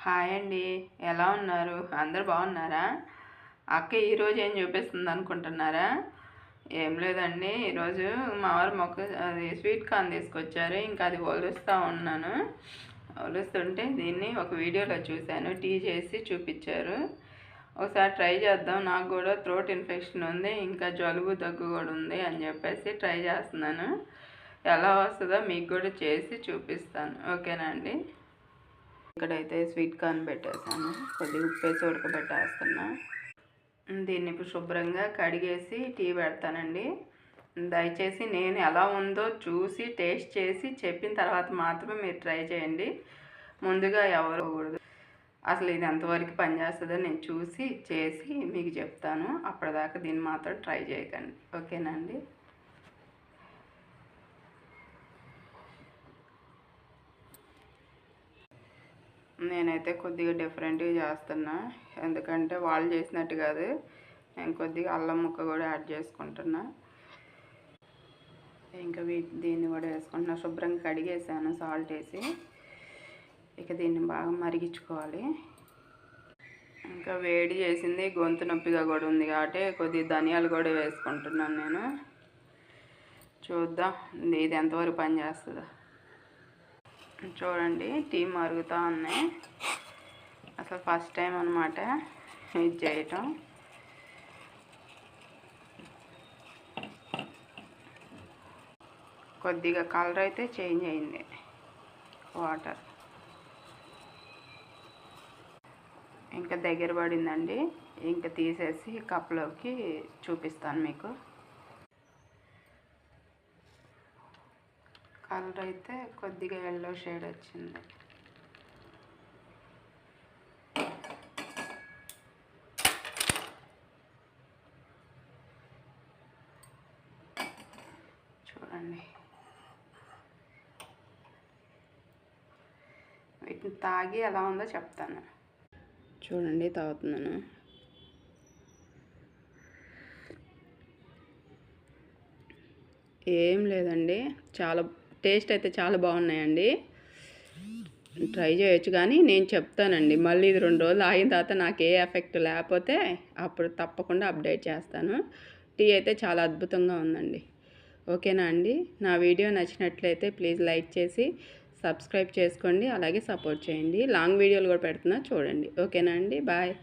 Hi అండి. ఎలా ఉన్నారు? అందరూ బాగున్నారా? అక్క ఈరోజు ఏం చూపిస్తుంది అనుకుంటున్నారా? ఏం లేదండి, ఈరోజు మా వారు అది స్వీట్ కార్న్ తీసుకొచ్చారు. ఇంకా అది ఒలుస్తూ ఉన్నాను. ఒలుస్తుంటే దీన్ని ఒక వీడియోలో చూశాను, టీ చేసి చూపించారు. ఒకసారి ట్రై చేద్దాం, నాకు కూడా థ్రోట్ ఇన్ఫెక్షన్ ఉంది, ఇంకా జలుబు దగ్గు కూడా ఉంది అని చెప్పేసి ట్రై చేస్తున్నాను. ఎలా వస్తుందో మీకు కూడా చేసి చూపిస్తాను. ఓకేనా అండి? ఇక్కడైతే స్వీట్ కార్న్ పెట్టేసాను, కొద్దిగా ఉప్పేసి ఉడకబెట్టేస్తున్నా. దీన్ని ఇప్పుడు శుభ్రంగా కడిగేసి టీ పెడతానండి. దయచేసి నేను ఎలా ఉందో చూసి టేస్ట్ చేసి చెప్పిన తర్వాత మాత్రమే మీరు ట్రై చేయండి. ముందుగా ఎవరు కూడదు. అసలు ఇది ఎంతవరకు పనిచేస్తుందో నేను చూసి చేసి మీకు చెప్తాను. అప్పటిదాకా దీన్ని మాత్రం ట్రై చేయకండి. ఓకేనా అండి? నేనైతే కొద్దిగా డిఫరెంట్గా చేస్తున్నా, ఎందుకంటే వాళ్ళు చేసినట్టు కాదు. నేను కొద్దిగా అల్లం ముక్క కూడా యాడ్ చేసుకుంటున్నా. ఇంకా దీన్ని కూడా వేసుకుంటున్నా. శుభ్రంగా కడిగేసాను సాల్ట్ వేసి. ఇక దీన్ని బాగా మరిగించుకోవాలి. ఇంకా వేడి చేసింది, గొంతు నొప్పిగా కూడా ఉంది కాబట్టి కొద్దిగా ధనియాలు కూడా వేసుకుంటున్నాను నేను. చూద్దాం ఇది ఎంతవరకు పనిచేస్తుందో. చూడండి, టీ మరుగుతూ ఉన్నాయి. అసలు ఫస్ట్ టైం అనమాట ఇది చేయటం. కొద్దిగా కలర్ అయితే చేంజ్ అయింది, వాటర్ ఇంకా దగ్గర పడిందండి. ఇంకా తీసేసి కప్లోకి చూపిస్తాను మీకు. కలర్ అయితే కొద్దిగా ఎల్లో షేడ్ వచ్చింది. చూడండి, వీటిని తాగి ఎలా ఉందో చెప్తాను. చూడండి, తాగుతున్నాను. ఏం లేదండి, చాలా టేస్ట్ అయితే చాలా బాగున్నాయండి. ట్రై చేయొచ్చు, కానీ నేను చెప్తానండి మళ్ళీ ఇది 2 రోజులు ఆగిన తర్వాత నాకు ఏ ఎఫెక్ట్ లేకపోతే అప్పుడు తప్పకుండా అప్డేట్ చేస్తాను. టీ అయితే చాలా అద్భుతంగా ఉందండి. ఓకేనా అండి? నా వీడియో నచ్చినట్లయితే ప్లీజ్ లైక్ చేసి సబ్స్క్రైబ్ చేసుకోండి, అలాగే సపోర్ట్ చేయండి. లాంగ్ వీడియోలు కూడా పెడుతున్నా చూడండి. ఓకేనా అండి? బాయ్.